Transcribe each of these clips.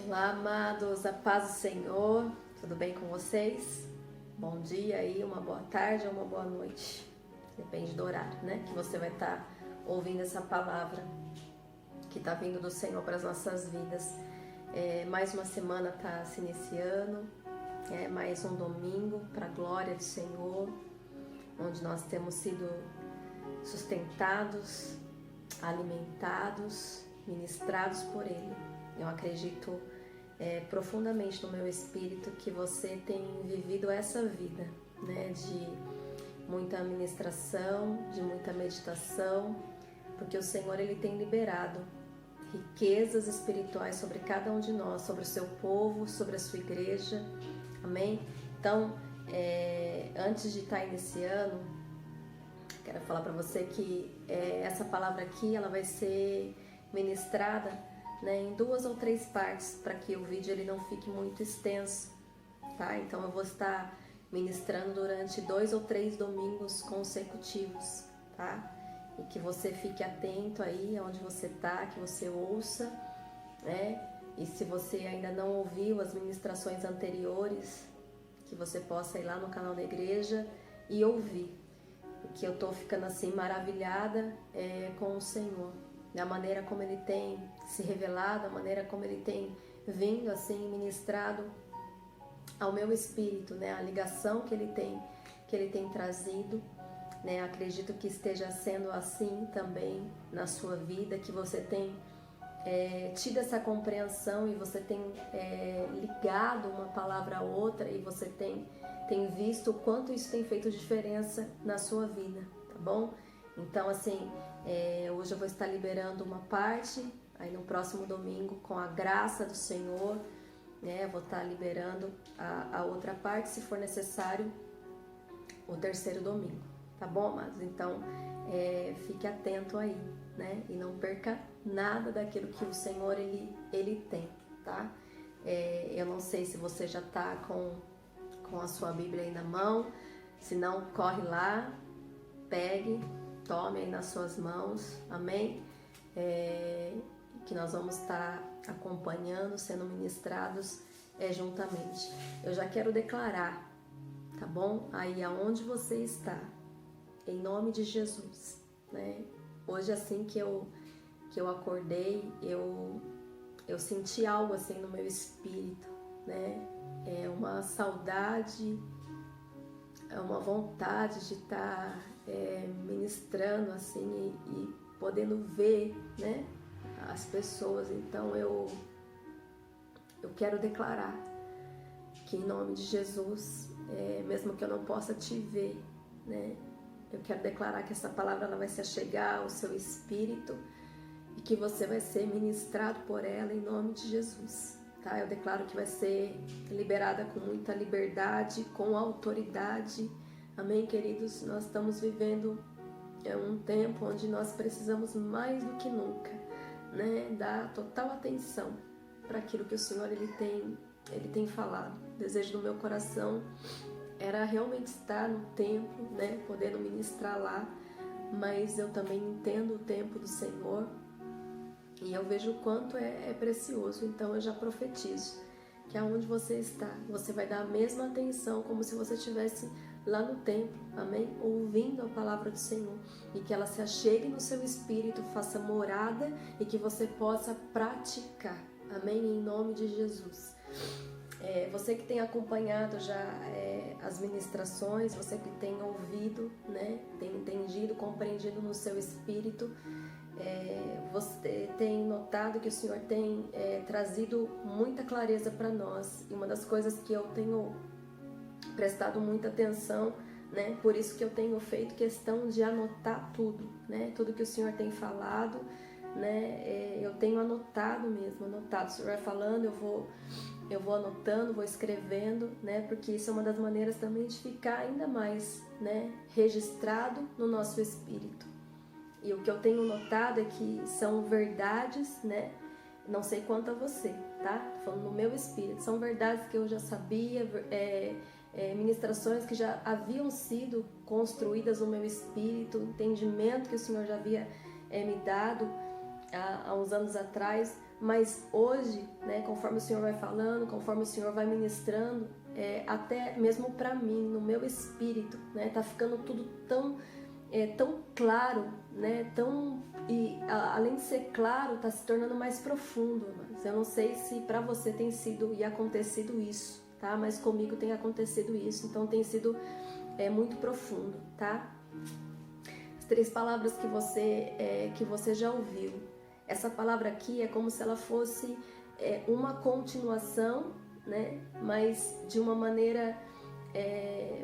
Olá, amados, a paz do Senhor, tudo bem com vocês? Bom dia aí, uma boa tarde ou uma boa noite, depende do horário, né? Que você vai estar ouvindo essa palavra que está vindo do Senhor para as nossas vidas. Mais uma semana está se iniciando, mais um domingo para a glória do Senhor, onde nós temos sido sustentados, alimentados, ministrados por Ele. Eu acredito profundamente no meu espírito que você tem vivido essa vida, né, de muita ministração, de muita meditação, porque o Senhor ele tem liberado riquezas espirituais sobre cada um de nós, sobre o seu povo, sobre a sua igreja, amém? Então, antes de estar iniciando, quero falar para você que essa palavra aqui ela vai ser ministrada, né, em 2 ou 3 partes, para que o vídeo ele não fique muito extenso, tá? Então eu vou estar ministrando durante 2 ou 3 domingos consecutivos, tá? E que você fique atento aí onde você tá, que você ouça, né? E se você ainda não ouviu as ministrações anteriores, que você possa ir lá no canal da igreja e ouvir, porque eu tô ficando assim maravilhada com o Senhor, da maneira como Ele tem se revelado, a maneira como Ele tem vindo assim ministrado ao meu espírito, né? A ligação que Ele tem trazido, né? Acredito que esteja sendo assim também na sua vida, que você tem tido essa compreensão e você tem ligado uma palavra a outra e você tem visto o quanto isso tem feito diferença na sua vida, tá bom? Então, assim, hoje eu vou estar liberando uma parte, aí no próximo domingo, com a graça do Senhor, né, eu vou estar liberando a outra parte, se for necessário, o terceiro domingo, tá bom, amados? Então, fique atento aí, né, e não perca nada daquilo que o Senhor, ele tem, tá? Eu não sei se você já tá com a sua Bíblia aí na mão, se não, corre lá, pegue, tome aí nas suas mãos, amém? Que nós vamos estar acompanhando, sendo ministrados juntamente. Eu já quero declarar, tá bom? Aí aonde você está, em nome de Jesus, né? Hoje assim que eu acordei, eu senti algo assim no meu espírito, né? Uma saudade, uma vontade de estar ministrando assim e podendo ver, né, as pessoas. Então eu quero declarar que em nome de Jesus, mesmo que eu não possa te ver, né, eu quero declarar que essa palavra ela vai se achegar ao seu espírito e que você vai ser ministrado por ela em nome de Jesus, tá? Eu declaro que vai ser liberada com muita liberdade, com autoridade. Amém, queridos? Nós estamos vivendo um tempo onde nós precisamos mais do que nunca, né, dar total atenção para aquilo que o Senhor ele tem falado. O desejo do meu coração era realmente estar no templo, né, podendo ministrar lá, mas eu também entendo o tempo do Senhor e eu vejo o quanto é precioso. Então eu já profetizo que aonde você está, você vai dar a mesma atenção como se você estivesse lá no templo, amém? Ouvindo a palavra do Senhor, e que ela se achegue no seu espírito, faça morada e que você possa praticar, amém? Em nome de Jesus. Você que tem acompanhado já as ministrações, você que tem ouvido, né? Tem entendido, compreendido no seu espírito, você tem notado que o Senhor tem trazido muita clareza para nós, e uma das coisas que eu tenho prestado muita atenção, né? Por isso que eu tenho feito questão de anotar tudo, né? Tudo que o Senhor tem falado, né? Eu tenho anotado mesmo, anotado. O Senhor vai falando, eu vou anotando, vou escrevendo, né? Porque isso é uma das maneiras também de ficar ainda mais, né, registrado no nosso espírito. E o que eu tenho notado é que são verdades, né? Não sei quanto a você, tá? Tô falando no meu espírito. São verdades que eu já sabia, ministrações que já haviam sido construídas no meu espírito, entendimento que o Senhor já havia me dado há uns anos atrás, mas hoje, né, conforme o Senhor vai falando, conforme o Senhor vai ministrando, até mesmo para mim, no meu espírito, né, tá ficando tudo tão claro, né, além de ser claro, tá se tornando mais profundo. Mas eu não sei se para você tem sido e acontecido isso, tá? Mas comigo tem acontecido isso, então tem sido muito profundo, tá? As 3 palavras que você já ouviu. Essa palavra aqui é como se ela fosse uma continuação, né? Mas de uma maneira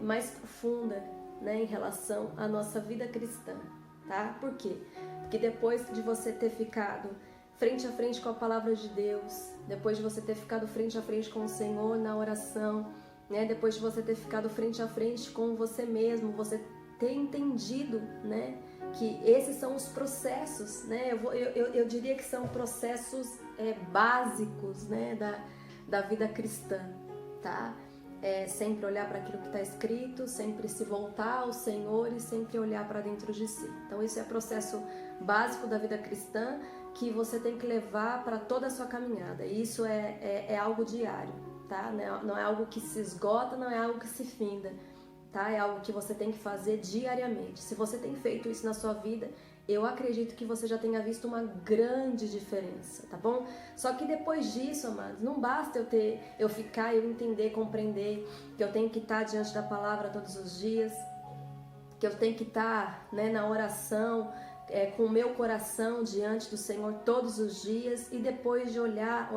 mais profunda, né? Em relação à nossa vida cristã, tá? Por quê? Porque depois de você ter ficado frente a frente com a palavra de Deus, depois de você ter ficado frente a frente com o Senhor na oração, né? Depois de você ter ficado frente a frente com você mesmo, você ter entendido, né, que esses são os processos, né, eu diria que são processos básicos, né, da vida cristã, tá? Sempre olhar para aquilo que está escrito, sempre se voltar ao Senhor e sempre olhar para dentro de si. Então esse é o processo básico da vida cristã que você tem que levar para toda a sua caminhada. E isso é algo diário, tá? Não é algo que se esgota, não é algo que se finda. Tá? É algo que você tem que fazer diariamente. Se você tem feito isso na sua vida, eu acredito que você já tenha visto uma grande diferença, tá bom? Só que depois disso, amados, não basta eu ficar, eu entender, compreender que eu tenho que estar diante da palavra todos os dias, que eu tenho que estar, né, na oração, com o meu coração diante do Senhor todos os dias, e depois de olhar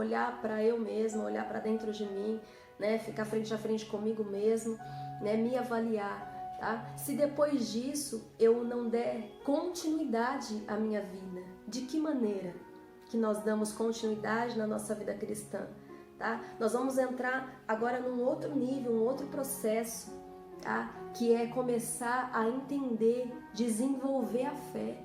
para eu mesma, olhar para dentro de mim, né, ficar frente a frente comigo mesmo, né, me avaliar, tá? Se depois disso eu não der continuidade à minha vida, de que maneira que nós damos continuidade na nossa vida cristã, tá? Nós vamos entrar agora num outro nível, um outro processo, tá? Que é começar a entender, desenvolver a fé,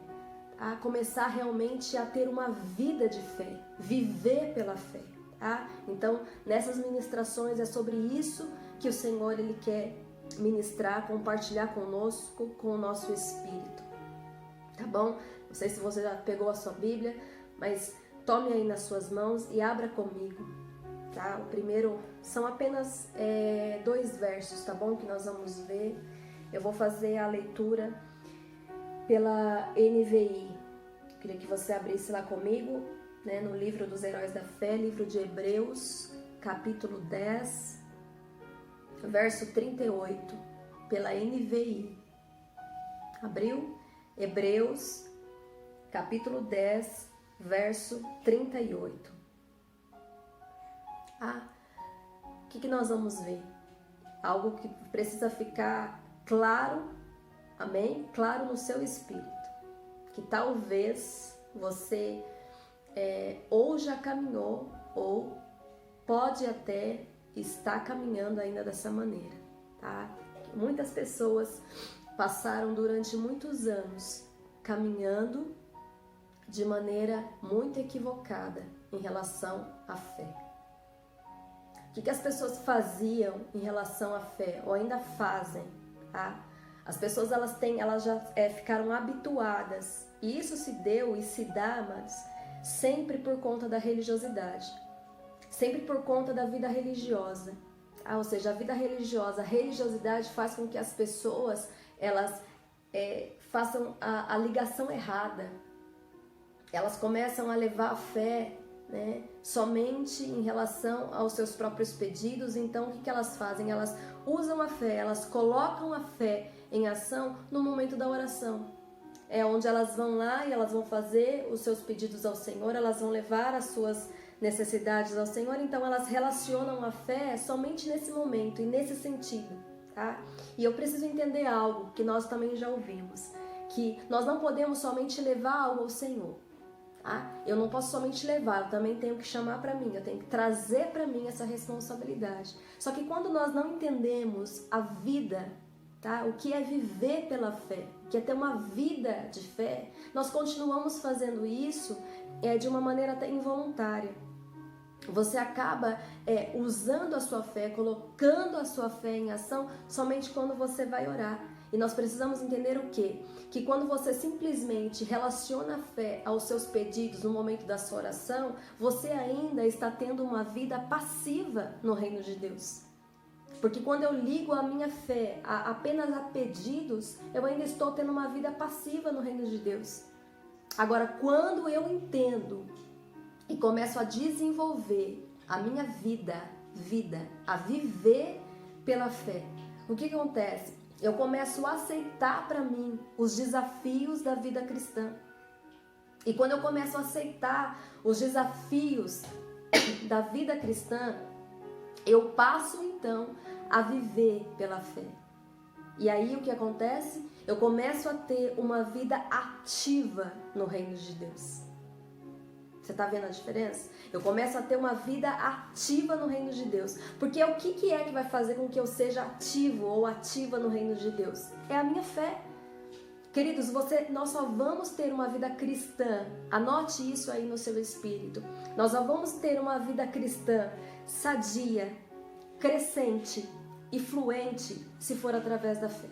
a começar realmente a ter uma vida de fé, viver pela fé, tá? Então, nessas ministrações é sobre isso que o Senhor ele quer ministrar, compartilhar conosco, com o nosso espírito, tá bom? Não sei se você já pegou a sua Bíblia, mas tome aí nas suas mãos e abra comigo, tá? O primeiro são apenas 2 versos, tá bom? Que nós vamos ver. Eu vou fazer a leitura pela NVI. Queria que você abrisse lá comigo, né, no livro dos Heróis da Fé, livro de Hebreus, capítulo 10, verso 38, pela NVI. Abriu? Hebreus, capítulo 10, verso 38. O que nós vamos ver? Algo que precisa ficar claro, amém? Claro no seu espírito. Que talvez você ou já caminhou ou pode até estar caminhando ainda dessa maneira, tá? Muitas pessoas passaram durante muitos anos caminhando de maneira muito equivocada em relação à fé. O que as pessoas faziam em relação à fé, ou ainda fazem, tá? As pessoas elas já ficaram habituadas, e isso se deu e se dá, mas sempre por conta da religiosidade, sempre por conta da vida religiosa. Ou seja, a religiosidade faz com que as pessoas elas façam a ligação errada. Elas começam a levar a fé, né, somente em relação aos seus próprios pedidos. Então, o que elas fazem? Elas usam a fé, elas colocam a fé em ação no momento da oração. É onde elas vão lá e elas vão fazer os seus pedidos ao Senhor, elas vão levar as suas necessidades ao Senhor. Então, elas relacionam a fé somente nesse momento e nesse sentido, tá? E eu preciso entender algo que nós também já ouvimos, que nós não podemos somente levar algo ao Senhor. Tá? Eu não posso somente levar, eu também tenho que chamar para mim, eu tenho que trazer para mim essa responsabilidade. Só que quando nós não entendemos a vida, tá? O que é viver pela fé, o que é ter uma vida de fé, nós continuamos fazendo isso de uma maneira até involuntária. Você acaba usando a sua fé, colocando a sua fé em ação somente quando você vai orar. E nós precisamos entender o quê? Que quando você simplesmente relaciona a fé aos seus pedidos no momento da sua oração, você ainda está tendo uma vida passiva no reino de Deus. Porque quando eu ligo a minha fé apenas a pedidos, eu ainda estou tendo uma vida passiva no reino de Deus. Agora, quando eu entendo e começo a desenvolver a minha vida, a viver pela fé, o que acontece? Eu começo a aceitar para mim os desafios da vida cristã. E quando eu começo a aceitar os desafios da vida cristã, eu passo então a viver pela fé. E aí o que acontece? Eu começo a ter uma vida ativa no reino de Deus. Você está vendo a diferença? Eu começo a ter uma vida ativa no reino de Deus. Porque o que é que vai fazer com que eu seja ativo ou ativa no reino de Deus? É a minha fé. Queridos, nós só vamos ter uma vida cristã. Anote isso aí no seu espírito. Nós só vamos ter uma vida cristã sadia, crescente e fluente se for através da fé.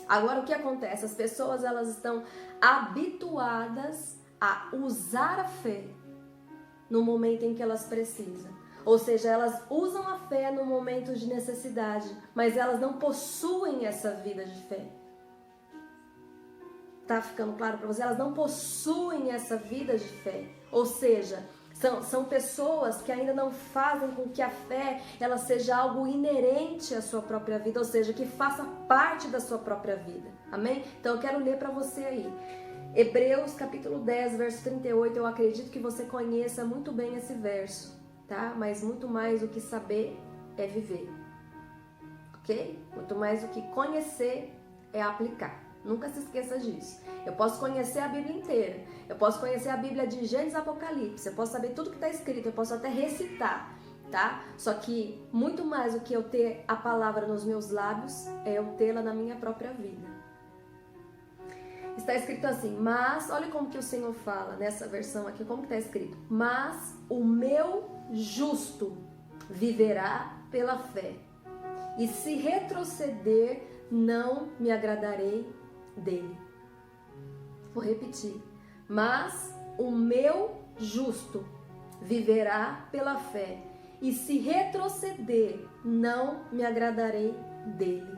Agora o que acontece? As pessoas elas estão habituadas a usar a fé no momento em que elas precisam. Ou seja, elas usam a fé no momento de necessidade, mas elas não possuem essa vida de fé. Tá ficando claro para você? Elas não possuem essa vida de fé. Ou seja, são pessoas que ainda não fazem com que a fé ela seja algo inerente à sua própria vida, ou seja, que faça parte da sua própria vida. Amém? Então eu quero ler para você aí. Hebreus capítulo 10, verso 38, eu acredito que você conheça muito bem esse verso, tá? Mas muito mais do que saber é viver, ok? Muito mais do que conhecer é aplicar. Nunca se esqueça disso. Eu posso conhecer a Bíblia inteira. Eu posso conhecer a Bíblia de Gênesis a Apocalipse. Eu posso saber tudo que está escrito. Eu posso até recitar, tá? Só que muito mais do que eu ter a palavra nos meus lábios é eu tê-la na minha própria vida. Está escrito assim, mas, olha como que o Senhor fala nessa versão aqui, como que está escrito? Mas o meu justo viverá pela fé. E se retroceder, não me agradarei dele. Vou repetir. Mas o meu justo viverá pela fé, e se retroceder, não me agradarei dele.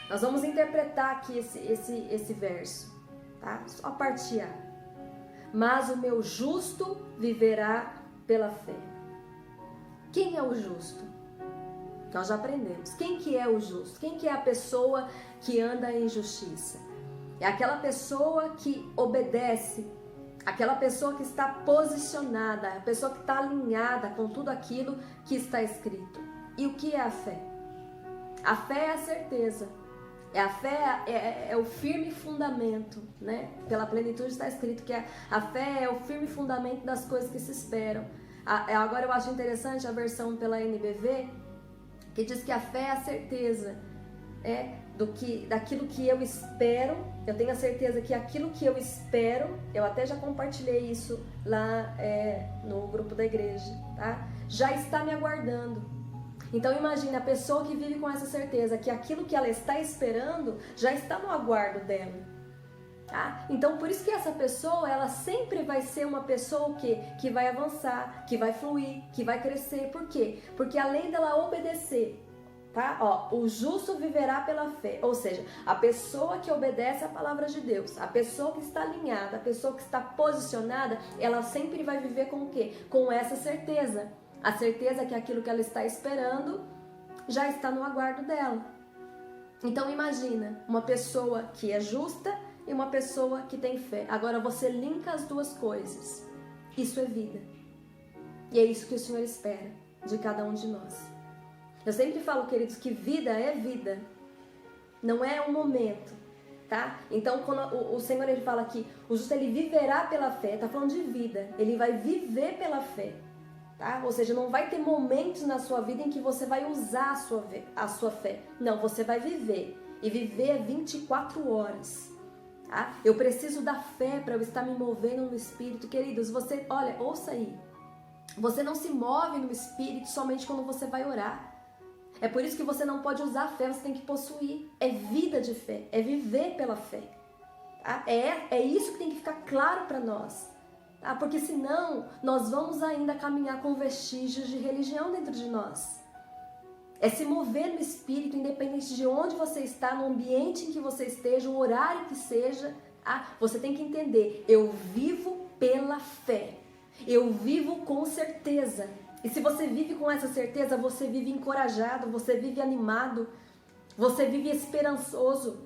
Nós vamos interpretar aqui esse verso, tá? Só a parte A. Mas o meu justo viverá pela fé. Quem é o justo? Nós já aprendemos. Quem que é o justo? Quem que é a pessoa que anda em justiça? É aquela pessoa que obedece, aquela pessoa que está posicionada, a pessoa que está alinhada com tudo aquilo que está escrito. E o que é a fé? A fé é a certeza. A fé é o firme fundamento, né? Pela plenitude está escrito que a fé é o firme fundamento das coisas que se esperam. Agora eu acho interessante a versão pela NBV, que diz que a fé é a certeza daquilo que eu espero. Eu tenho a certeza que aquilo que eu espero, eu até já compartilhei isso lá no grupo da igreja, tá? Já está me aguardando. Então imagine a pessoa que vive com essa certeza que aquilo que ela está esperando já está no aguardo dela. Tá? Então por isso que essa pessoa ela sempre vai ser uma pessoa que vai avançar, que vai fluir, que vai crescer. Por quê? Porque além dela obedecer, tá? O justo viverá pela fé. Ou seja, a pessoa que obedece à palavra de Deus, a pessoa que está alinhada, a pessoa que está posicionada, ela sempre vai viver com o quê? Com essa certeza. A certeza que aquilo que ela está esperando já está no aguardo dela. Então imagina uma pessoa que é justa e uma pessoa que tem fé. Agora você linka as duas coisas. Isso é vida. E é isso que o Senhor espera de cada um de nós. Eu sempre falo, queridos, que vida é vida. Não é um momento, tá? Então quando o Senhor ele fala que o justo ele viverá pela fé, está falando de vida. Ele vai viver pela fé. Tá? Ou seja, não vai ter momentos na sua vida em que você vai usar a sua fé. Não, você vai viver. E viver 24 horas. Tá? Eu preciso da fé para eu estar me movendo no Espírito. Queridos, olha, ouça aí. Você não se move no Espírito somente quando você vai orar. É por isso que você não pode usar a fé, você tem que possuir. É vida de fé, é viver pela fé. Tá? É isso que tem que ficar claro para nós. Tá? Porque senão nós vamos ainda caminhar com vestígios de religião dentro de nós. É se mover no Espírito, independente de onde você está, no ambiente em que você esteja, o horário que seja. Tá? Você tem que entender, eu vivo pela fé. Eu vivo com certeza. E se você vive com essa certeza, você vive encorajado, você vive animado, você vive esperançoso,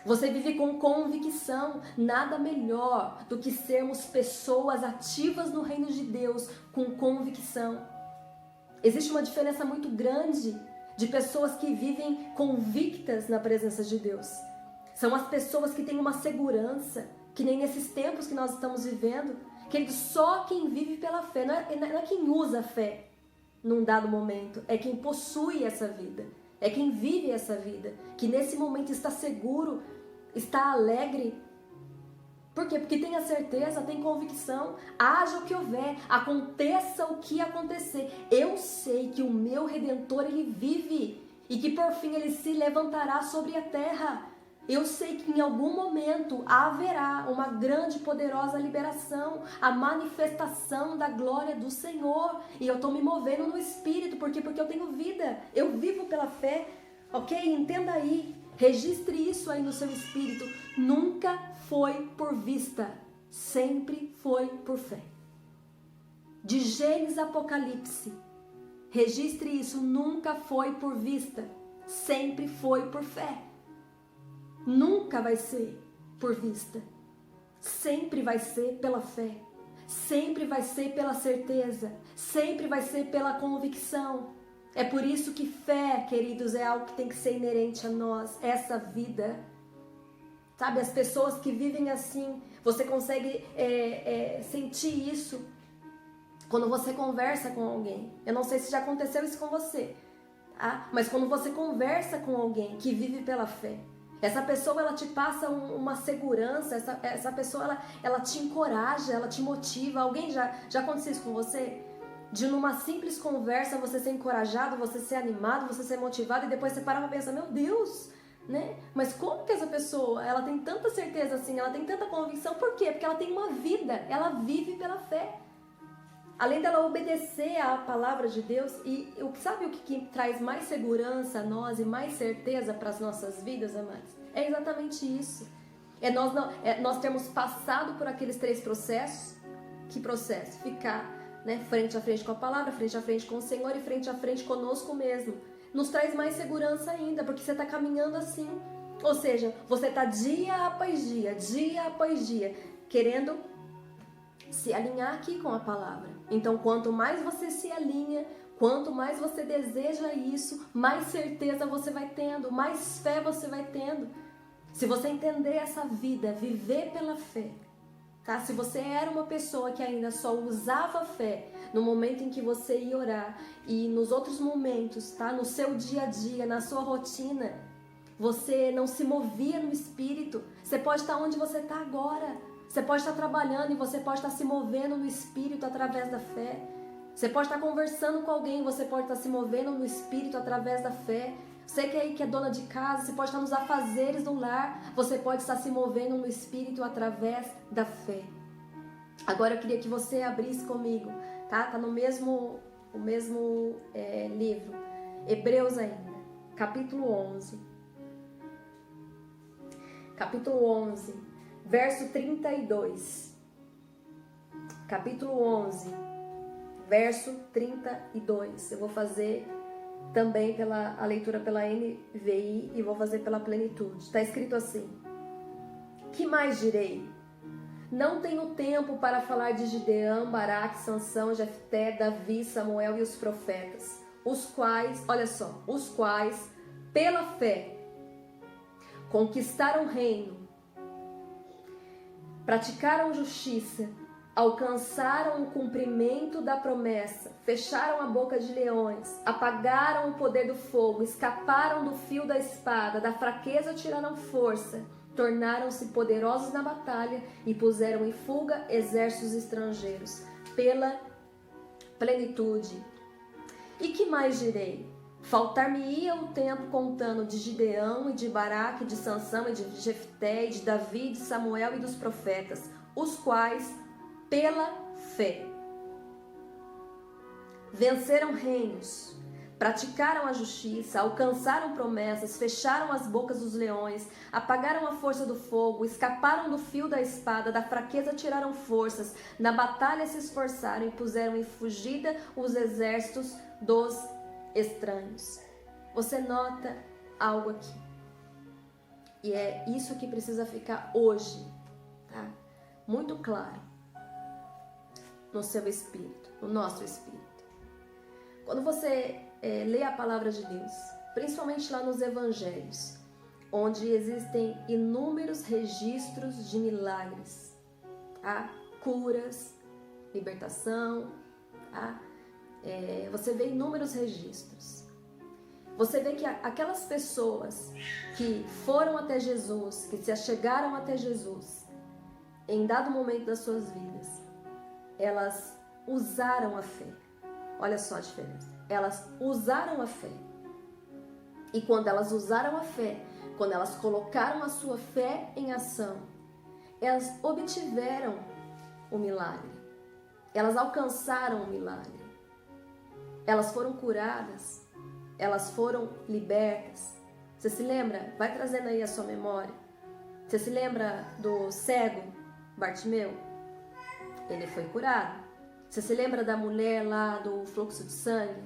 você vive com convicção. Nada melhor do que sermos pessoas ativas no reino de Deus com convicção. Existe uma diferença muito grande de pessoas que vivem convictas na presença de Deus. São as pessoas que têm uma segurança, que nem nesses tempos que nós estamos vivendo, que só quem vive pela fé, não é quem usa a fé num dado momento, é quem possui essa vida, é quem vive essa vida, que nesse momento está seguro, está alegre. Por quê? Porque tem a certeza, tem convicção, haja o que houver, aconteça o que acontecer. Eu sei que o meu Redentor, ele vive e que por fim ele se levantará sobre a terra. Eu sei que em algum momento haverá uma grande e poderosa liberação, a manifestação da glória do Senhor. E eu estou me movendo no Espírito, porque eu tenho vida, eu vivo pela fé, ok? Entenda aí, registre isso aí no seu espírito. Nunca foi por vista, sempre foi por fé. De Gênesis a Apocalipse, registre isso, nunca foi por vista, sempre foi por fé. Nunca vai ser por vista, sempre vai ser pela fé, sempre vai ser pela certeza, sempre vai ser pela convicção. É por isso que fé, queridos, é algo que tem que ser inerente a nós, essa vida. Sabe, as pessoas que vivem assim, você consegue sentir isso quando você conversa com alguém. Eu não sei se já aconteceu isso com você, tá? Mas quando você conversa com alguém que vive pela fé, essa pessoa, ela te passa uma segurança, essa pessoa, ela te encoraja, ela te motiva. Alguém já aconteceu isso com você? De numa simples conversa você ser encorajado, você ser animado, você ser motivado, e depois você para pra pensar, meu Deus, né? Mas como que essa pessoa, ela tem tanta certeza assim, ela tem tanta convicção? Por quê? Porque ela tem uma vida, ela vive pela fé. Além dela obedecer à palavra de Deus, e sabe o que traz mais segurança a nós e mais certeza para as nossas vidas, amados? É exatamente isso. Nós termos passado por aqueles 3 processos. Que processo? Ficar, né, frente a frente com a palavra, frente a frente com o Senhor e frente a frente conosco mesmo. Nos traz mais segurança ainda, porque você está caminhando assim. Ou seja, você está dia após dia, querendo se alinhar aqui com a palavra. Então, quanto mais você se alinha, quanto mais você deseja isso, mais certeza você vai tendo, mais fé você vai tendo. Se você entender essa vida, viver pela fé, tá? Se você era uma pessoa que ainda só usava fé no momento em que você ia orar e nos outros momentos, tá? No seu dia a dia, na sua rotina, você não se movia no Espírito. Você pode estar onde você está agora. Você pode estar trabalhando e você pode estar se movendo no Espírito através da fé. Você pode estar conversando com alguém, você pode estar se movendo no Espírito através da fé. Você que aí que é dona de casa, você pode estar nos afazeres do lar, você pode estar se movendo no Espírito através da fé. Agora eu queria que você abrisse comigo, tá? Tá no mesmo livro, Hebreus ainda, capítulo 11. Capítulo 11, verso 32. Capítulo 11, verso 32. Eu vou fazer também a leitura pela NVI e vou fazer pela plenitude. Está escrito assim: que mais direi? Não tenho tempo para falar de Gideão, Baraque, Sansão, Jefté, Davi, Samuel e os profetas, os quais, olha só, os quais, pela fé, conquistaram o reino, praticaram justiça, alcançaram o cumprimento da promessa, fecharam a boca de leões, apagaram o poder do fogo, escaparam do fio da espada, da fraqueza tiraram força, tornaram-se poderosos na batalha e puseram em fuga exércitos estrangeiros, pela plenitude. E que mais direi? Faltar-me-ia o tempo contando de Gideão e de Baraque, de Sansão e de Jefté, e de Davi, de Samuel e dos profetas, os quais, pela fé, venceram reinos, praticaram a justiça, alcançaram promessas, fecharam as bocas dos leões, apagaram a força do fogo, escaparam do fio da espada, da fraqueza tiraram forças, na batalha se esforçaram e puseram em fugida os exércitos dos estranhos. Você nota algo aqui. E é isso que precisa ficar hoje, tá? Muito claro no seu espírito, no nosso espírito. Quando você lê a palavra de Deus, principalmente lá nos evangelhos, onde existem inúmeros registros de milagres, tá? Curas, libertação, tá? Você vê inúmeros registros. Você vê que aquelas pessoas que foram até Jesus, que se achegaram até Jesus, em dado momento das suas vidas, elas usaram a fé. Olha só a diferença. Elas usaram a fé. E quando elas usaram a fé, quando elas colocaram a sua fé em ação, elas obtiveram o milagre. Elas alcançaram o milagre. Elas foram curadas. Elas foram libertas. Você se lembra? Vai trazendo aí a sua memória. Você se lembra do cego Bartimeu? Ele foi curado. Você se lembra da mulher lá do fluxo de sangue?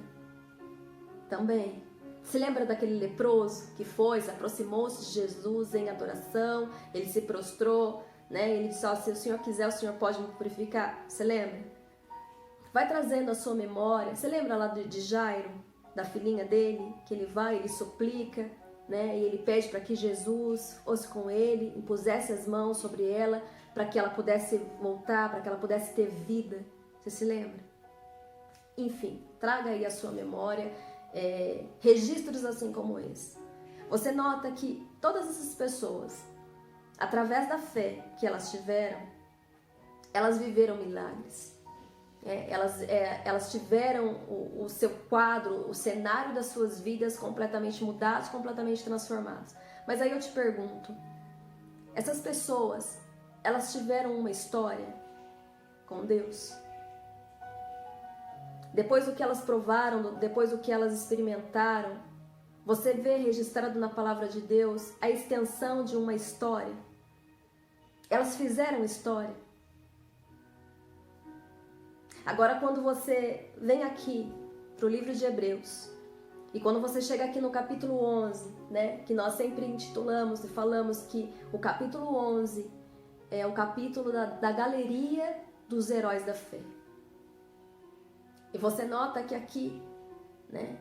Também. Se lembra daquele leproso que se aproximou-se de Jesus em adoração, ele se prostrou, né? Ele disse, se o Senhor quiser, o Senhor pode me purificar. Você lembra? Vai trazendo a sua memória. Você lembra lá de Jairo, da filhinha dele, que ele vai, ele suplica, né? E ele pede para que Jesus fosse com ele, impusesse as mãos sobre ela, para que ela pudesse voltar, para que ela pudesse ter vida. Você se lembra? Enfim, traga aí a sua memória registros assim como esse. Você nota que todas essas pessoas, através da fé que elas tiveram, elas viveram milagres. Elas tiveram o seu quadro, o cenário das suas vidas completamente mudados, completamente transformados. Mas aí eu te pergunto, essas pessoas, elas tiveram uma história com Deus? Depois do que elas provaram, depois do que elas experimentaram, você vê registrado na palavra de Deus a extensão de uma história. Elas fizeram história. Agora, quando você vem aqui para o livro de Hebreus, e quando você chega aqui no capítulo 11, né, que nós sempre intitulamos e falamos que o capítulo 11 é o capítulo da galeria dos heróis da fé. E você nota que aqui, né,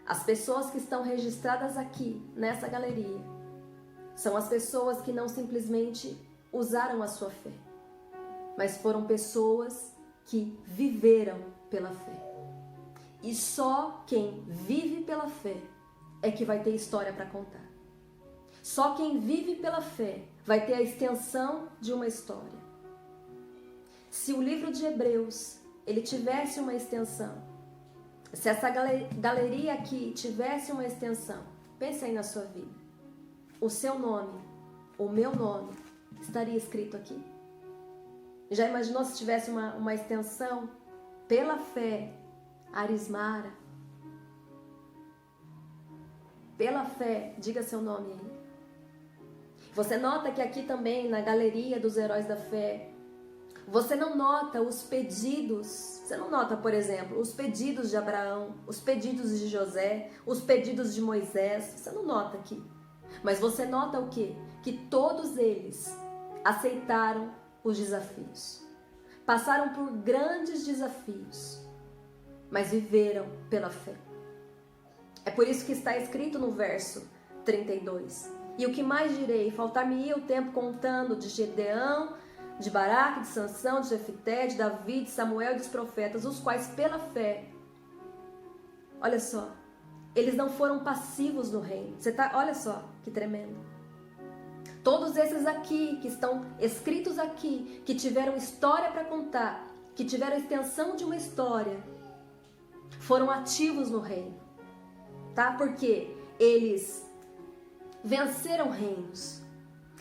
as pessoas que estão registradas aqui, nessa galeria, são as pessoas que não simplesmente usaram a sua fé, mas foram pessoas que viveram pela fé. E só quem vive pela fé é que vai ter história para contar. Só quem vive pela fé vai ter a extensão de uma história. Se o livro de Hebreus ele tivesse uma extensão, se essa galeria aqui tivesse uma extensão, pense aí na sua vida, o seu nome, o meu nome, estaria escrito aqui? Já imaginou se tivesse uma extensão? Pela fé, Arismara. Pela fé, diga seu nome aí. Você nota que aqui também, na galeria dos heróis da fé, você não nota os pedidos, você não nota, por exemplo, os pedidos de Abraão, os pedidos de José, os pedidos de Moisés, você não nota aqui. Mas você nota o quê? Que todos eles aceitaram os desafios. Passaram por grandes desafios, mas viveram pela fé. É por isso que está escrito no verso 32. E o que mais direi? Faltar-me-ia o tempo contando de Gideão, de Baraque, de Sansão, de Jefté, de Davi, de Samuel e dos profetas, os quais pela fé, olha só, eles não foram passivos no reino. Olha só que tremendo. Todos esses aqui, que estão escritos aqui, que tiveram história para contar, que tiveram a extensão de uma história, foram ativos no reino. tá? Porque eles venceram reinos,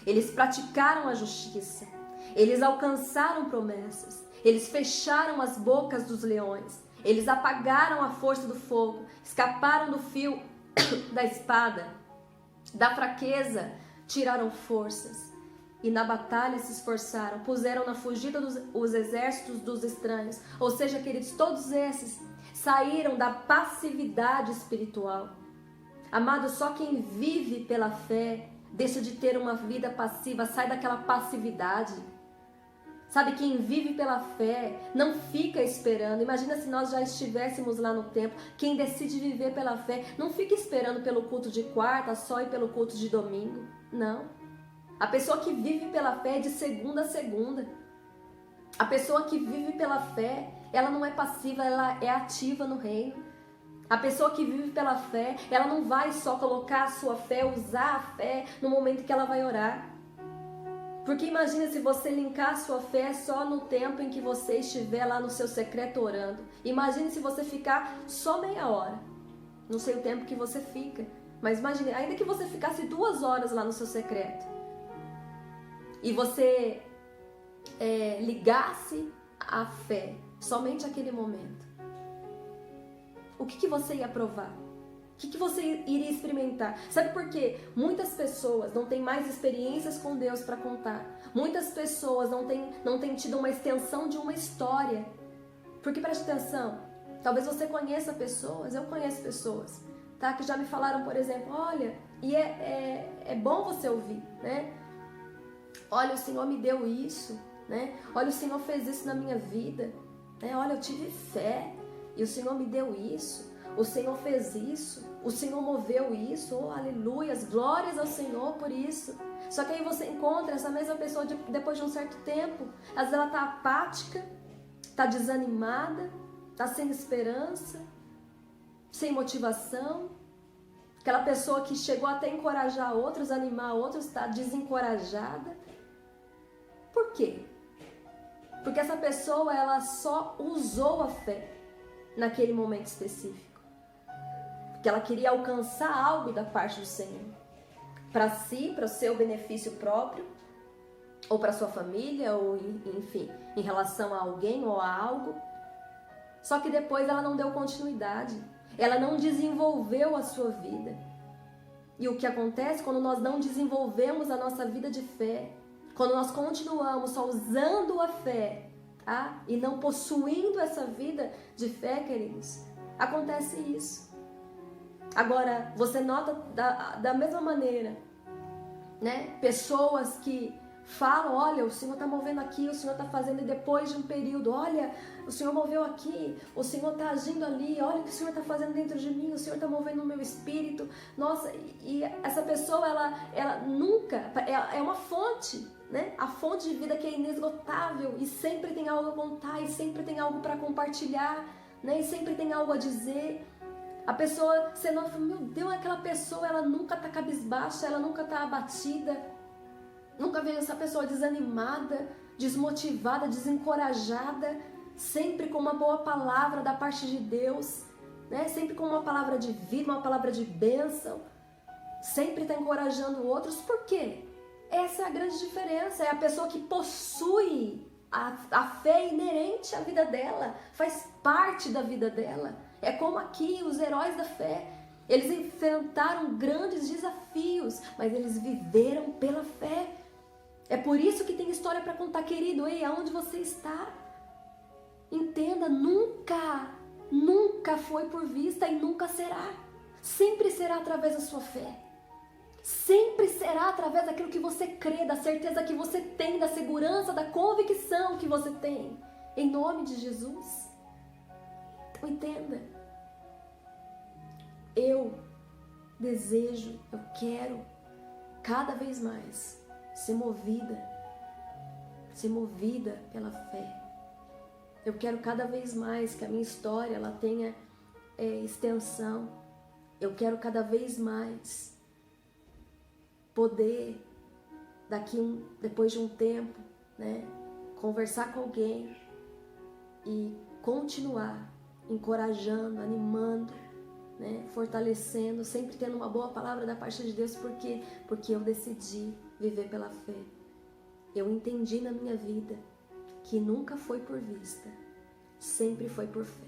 eles praticaram a justiça, eles alcançaram promessas, eles fecharam as bocas dos leões, eles apagaram a força do fogo, escaparam do fio da espada, da fraqueza tiraram forças e na batalha se esforçaram, puseram na fugida os exércitos dos estranhos. Ou seja, queridos, todos esses saíram da passividade espiritual. Amado, só quem vive pela fé deixa de ter uma vida passiva, sai daquela passividade. Sabe, quem vive pela fé não fica esperando. Imagina se nós já estivéssemos lá no templo. Quem decide viver pela fé não fica esperando pelo culto de quarta só e pelo culto de domingo. Não. A pessoa que vive pela fé é de segunda a segunda. A pessoa que vive pela fé, ela não é passiva, ela é ativa no reino. A pessoa que vive pela fé, ela não vai só colocar a sua fé, usar a fé no momento que ela vai orar. Porque imagina se você linkar a sua fé só no tempo em que você estiver lá no seu secreto orando. Imagine se você ficar só meia hora. Não sei o tempo que você fica, mas imagine, ainda que você ficasse 2 horas lá no seu secreto e você ligasse a fé somente aquele momento, o que você ia provar? O que você iria experimentar? Sabe por quê? Muitas pessoas não têm mais experiências com Deus para contar. Muitas pessoas não têm tido uma extensão de uma história. Porque preste atenção, talvez você conheça pessoas, eu conheço pessoas, tá? Que já me falaram, por exemplo, olha, e é bom você ouvir, né? Olha, o Senhor me deu isso, né? Olha, o Senhor fez isso na minha vida, né? Olha, eu tive fé e o Senhor me deu isso. O Senhor fez isso, o Senhor moveu isso, oh, aleluias, glórias ao Senhor por isso. Só que aí você encontra essa mesma pessoa depois de um certo tempo, às vezes ela está apática, está desanimada, está sem esperança, sem motivação. Aquela pessoa que chegou até a encorajar outros, animar outros, está desencorajada. Por quê? Porque essa pessoa, ela só usou a fé naquele momento específico. Que ela queria alcançar algo da parte do Senhor, para si, para o seu benefício próprio, ou para sua família, ou enfim, em relação a alguém ou a algo. Só que depois ela não deu continuidade, ela não desenvolveu a sua vida. E o que acontece quando nós não desenvolvemos a nossa vida de fé, quando nós continuamos só usando a fé, tá? E não possuindo essa vida de fé, queridos, acontece isso. Agora, você nota da mesma maneira, né? Pessoas que falam, olha, o Senhor está movendo aqui, o Senhor está fazendo, e depois de um período, olha, o Senhor moveu aqui, o Senhor está agindo ali, olha o que o Senhor está fazendo dentro de mim, o Senhor está movendo no meu espírito. Nossa, e essa pessoa, ela nunca, é uma fonte, né? A fonte de vida que é inesgotável, e sempre tem algo a contar, e sempre tem algo para compartilhar, né? E sempre tem algo a dizer. A pessoa, você nota, meu Deus, aquela pessoa, ela nunca está cabisbaixa, ela nunca está abatida. Nunca vejo essa pessoa desanimada, desmotivada, desencorajada, sempre com uma boa palavra da parte de Deus, né? Sempre com uma palavra de vida, uma palavra de bênção, sempre está encorajando outros. Por quê? Essa é a grande diferença, é a pessoa que possui a fé inerente à vida dela, faz parte da vida dela. É como aqui, os heróis da fé. Eles enfrentaram grandes desafios, mas eles viveram pela fé. É por isso que tem história para contar, querido. Ei, aonde você está? Entenda, nunca foi por vista e nunca será. Sempre será através da sua fé. Sempre será através daquilo que você crê, da certeza que você tem, da segurança, da convicção que você tem. Em nome de Jesus. Então entenda, eu desejo, eu quero cada vez mais ser movida pela fé. Eu quero cada vez mais que a minha história ela tenha extensão. Eu quero cada vez mais poder, depois de um tempo, né, conversar com alguém e continuar encorajando, animando, né, fortalecendo, sempre tendo uma boa palavra da parte de Deus, porque eu decidi viver pela fé. Eu entendi na minha vida que nunca foi por vista, sempre foi por fé.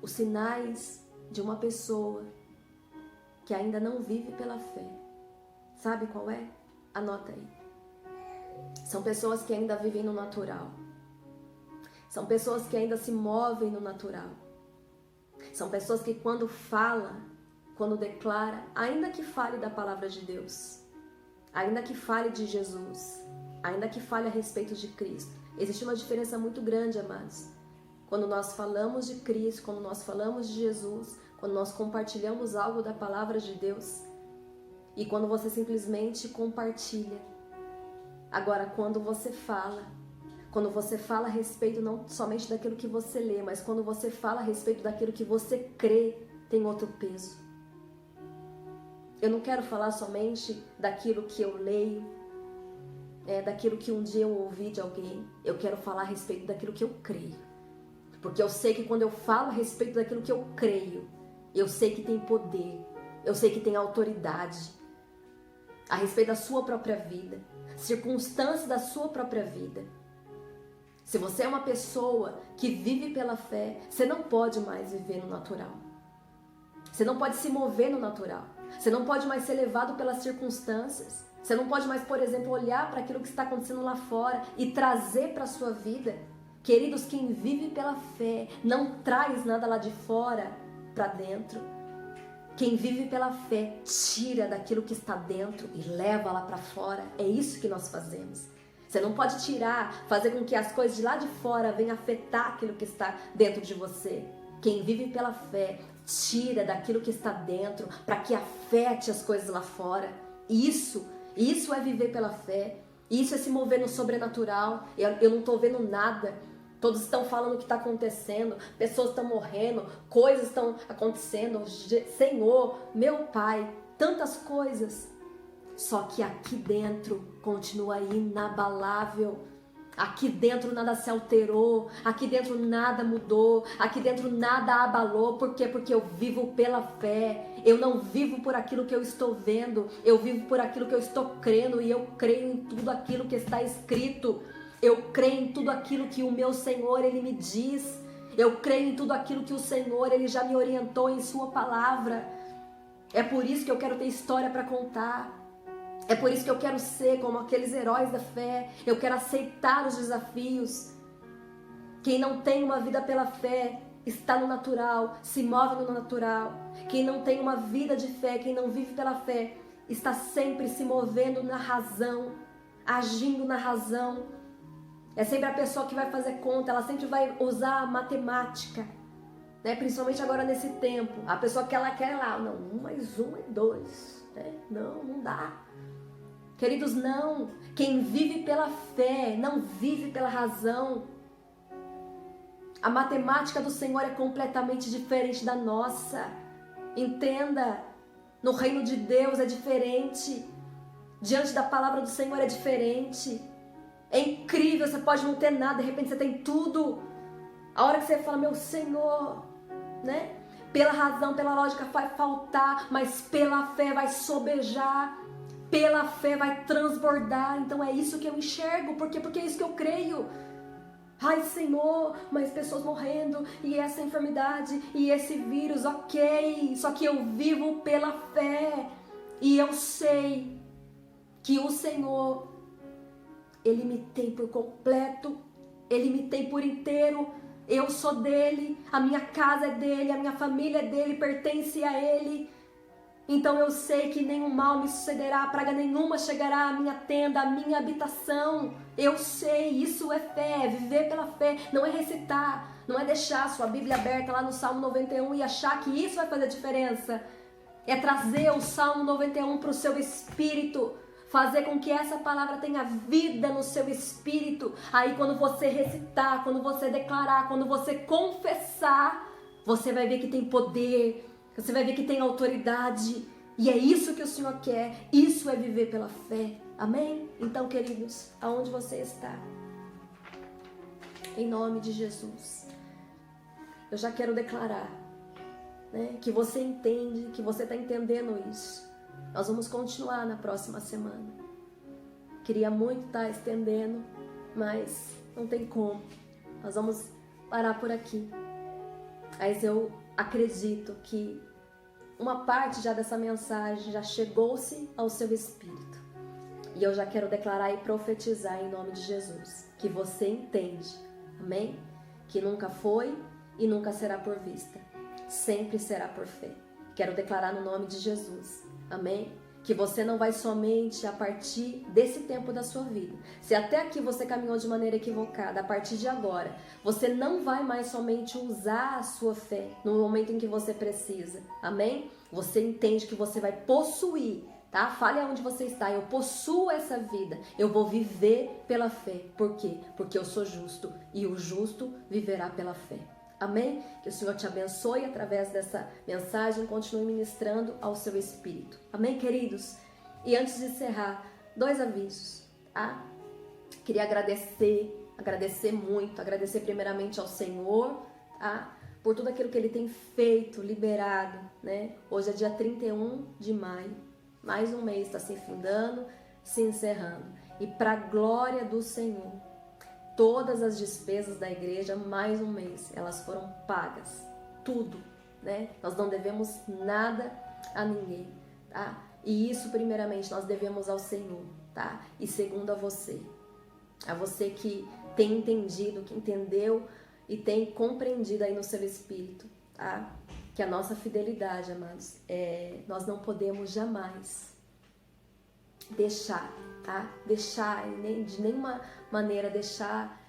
Os sinais de uma pessoa que ainda não vive pela fé, sabe qual é? Anota aí. São pessoas que ainda vivem no natural. São pessoas que ainda se movem no natural. São pessoas que quando fala, quando declara, ainda que fale da palavra de Deus, ainda que fale de Jesus, ainda que fale a respeito de Cristo, existe uma diferença muito grande, amados. Quando nós falamos de Cristo, quando nós falamos de Jesus, quando nós compartilhamos algo da palavra de Deus, e quando você simplesmente compartilha. Agora, quando você fala a respeito não somente daquilo que você lê, mas quando você fala a respeito daquilo que você crê, tem outro peso. Eu não quero falar somente daquilo que eu leio, daquilo que um dia eu ouvi de alguém. Eu quero falar a respeito daquilo que eu creio. Porque eu sei que quando eu falo a respeito daquilo que eu creio, eu sei que tem poder, eu sei que tem autoridade a respeito da sua própria vida, circunstâncias da sua própria vida. Se você é uma pessoa que vive pela fé, você não pode mais viver no natural. Você não pode se mover no natural. Você não pode mais ser levado pelas circunstâncias. Você não pode mais, por exemplo, olhar para aquilo que está acontecendo lá fora e trazer para a sua vida. Queridos, quem vive pela fé não traz nada lá de fora para dentro. Quem vive pela fé tira daquilo que está dentro e leva lá para fora. É isso que nós fazemos. Você não pode tirar, fazer com que as coisas de lá de fora venham afetar aquilo que está dentro de você. Quem vive pela fé tira daquilo que está dentro para que afete as coisas lá fora. Isso é viver pela fé. Isso é se mover no sobrenatural. Eu não estou vendo nada. Todos estão falando o que está acontecendo. Pessoas estão morrendo. Coisas estão acontecendo. Senhor, meu Pai, tantas coisas. Só que aqui dentro continua inabalável. Aqui dentro nada se alterou. Aqui dentro nada mudou. Aqui dentro nada abalou. Por quê? Porque eu vivo pela fé. Eu não vivo por aquilo que eu estou vendo. Eu vivo por aquilo que eu estou crendo. E eu creio em tudo aquilo que está escrito. Eu creio em tudo aquilo que o meu Senhor, Ele me diz. Eu creio em tudo aquilo que o Senhor, Ele já me orientou em Sua palavra. É por isso que eu quero ter história para contar. É por isso que eu quero ser como aqueles heróis da fé. Eu quero aceitar os desafios. Quem não tem uma vida pela fé está no natural, se move no natural. Quem não tem uma vida de fé, quem não vive pela fé, está sempre se movendo na razão, agindo na razão. É sempre a pessoa que vai fazer conta, ela sempre vai usar a matemática, né? Principalmente agora nesse tempo. A pessoa que ela quer lá, não, 1 mais 1 é 2, né? Não dá. Queridos, não. Quem vive pela fé não vive pela razão. A matemática do Senhor é completamente diferente da nossa. Entenda. No reino de Deus é diferente. Diante da palavra do Senhor é diferente. É incrível, você pode não ter nada, de repente você tem tudo. A hora que você fala, meu Senhor, né? Pela razão, pela lógica vai faltar, mas pela fé vai sobejar. Pela fé vai transbordar. Então é isso que eu enxergo. Por quê? Porque é isso que eu creio. Ai, Senhor, mas pessoas morrendo, e essa enfermidade, e esse vírus, ok. Só que eu vivo pela fé. E eu sei que o Senhor, Ele me tem por completo. Ele me tem por inteiro. Eu sou dele, a minha casa é dele, a minha família é dele, pertence a ele. Então eu sei que nenhum mal me sucederá, praga nenhuma chegará à minha tenda, à minha habitação. Eu sei, isso é fé, é viver pela fé, não é recitar, não é deixar a sua Bíblia aberta lá no Salmo 91 e achar que isso vai fazer diferença. É trazer o Salmo 91 para o seu espírito, fazer com que essa palavra tenha vida no seu espírito. Aí quando você recitar, quando você declarar, quando você confessar, você vai ver que tem poder. Você vai ver que tem autoridade. E é isso que o Senhor quer. Isso é viver pela fé. Amém? Então, queridos, aonde você está? Em nome de Jesus, eu já quero declarar né, que você entende, que você está entendendo isso. Nós vamos continuar na próxima semana. Queria muito estar estendendo, mas não tem como. Nós vamos parar por aqui. Mas eu acredito que uma parte já dessa mensagem já chegou-se ao seu espírito. E eu já quero declarar e profetizar em nome de Jesus, que você entende, amém? Que nunca foi e nunca será por vista, sempre será por fé. Quero declarar no nome de Jesus, amém? Que você não vai somente a partir desse tempo da sua vida. Se até aqui você caminhou de maneira equivocada, a partir de agora, você não vai mais somente usar a sua fé no momento em que você precisa. Amém? Você entende que você vai possuir, tá? Fale aonde você está. Eu possuo essa vida. Eu vou viver pela fé. Por quê? Porque eu sou justo e o justo viverá pela fé. Amém? Que o Senhor te abençoe através dessa mensagem, continue ministrando ao seu espírito. Amém, queridos? E antes de encerrar, 2 avisos, tá? Queria agradecer muito, agradecer primeiramente ao Senhor, tá? Por tudo aquilo que Ele tem feito, liberado, né? Hoje é dia 31 de maio, mais um mês está se findando, se encerrando. E para a glória do Senhor, todas as despesas da igreja, mais um mês, elas foram pagas. Tudo, né? Nós não devemos nada a ninguém, tá? E isso, primeiramente, nós devemos ao Senhor, tá? E segundo a você que tem entendido, que entendeu e tem compreendido aí no seu espírito, tá? Que a nossa fidelidade, amados, nós não podemos jamais deixar, tá? Deixar, de nenhuma maneira deixar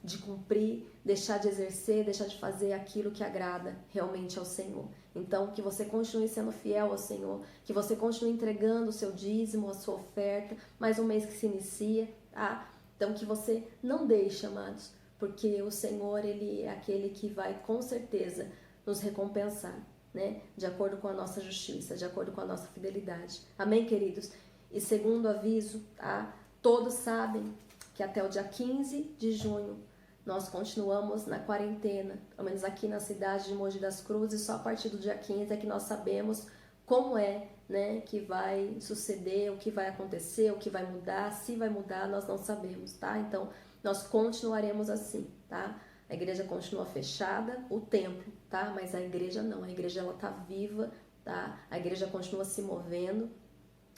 de cumprir, deixar de exercer, deixar de fazer aquilo que agrada realmente ao Senhor. Então, que você continue sendo fiel ao Senhor, que você continue entregando o seu dízimo, a sua oferta, mais um mês que se inicia, tá? Então, que você não deixe, amados, porque o Senhor, Ele é aquele que vai com certeza nos recompensar, né? De acordo com a nossa justiça, de acordo com a nossa fidelidade. Amém, queridos? E segundo aviso, tá? Todos sabem que até o dia 15 de junho nós continuamos na quarentena, pelo menos aqui na cidade de Mogi das Cruzes, só a partir do dia 15 é que nós sabemos como né, que vai suceder, o que vai acontecer, o que vai mudar, se vai mudar, nós não sabemos, tá? Então, nós continuaremos assim, tá? A igreja continua fechada, o templo, tá? Mas a igreja não, a igreja ela tá viva, tá? A igreja continua se movendo,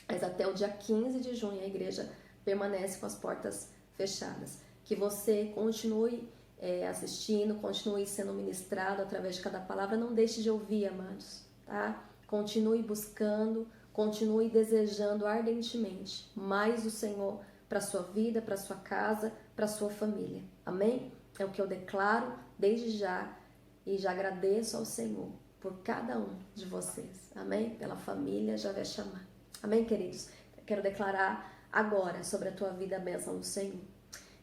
mas até o dia 15 de junho a igreja permanece com as portas fechadas. Que você continue assistindo, continue sendo ministrado através de cada palavra, não deixe de ouvir, amados, tá? Continue buscando, continue desejando ardentemente mais o Senhor para sua vida, para sua casa, para sua família. Amém? É o que eu declaro desde já e já agradeço ao Senhor por cada um de vocês. Amém? Pela família Javé Chamar. Amém, queridos? Quero declarar agora sobre a tua vida a bênção do Senhor.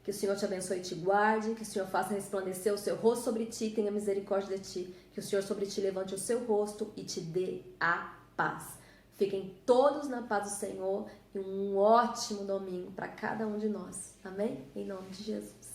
Que o Senhor te abençoe e te guarde, que o Senhor faça resplandecer o seu rosto sobre ti e tenha misericórdia de ti. Que o Senhor sobre ti levante o seu rosto e te dê a paz. Fiquem todos na paz do Senhor e um ótimo domingo para cada um de nós. Amém? Em nome de Jesus.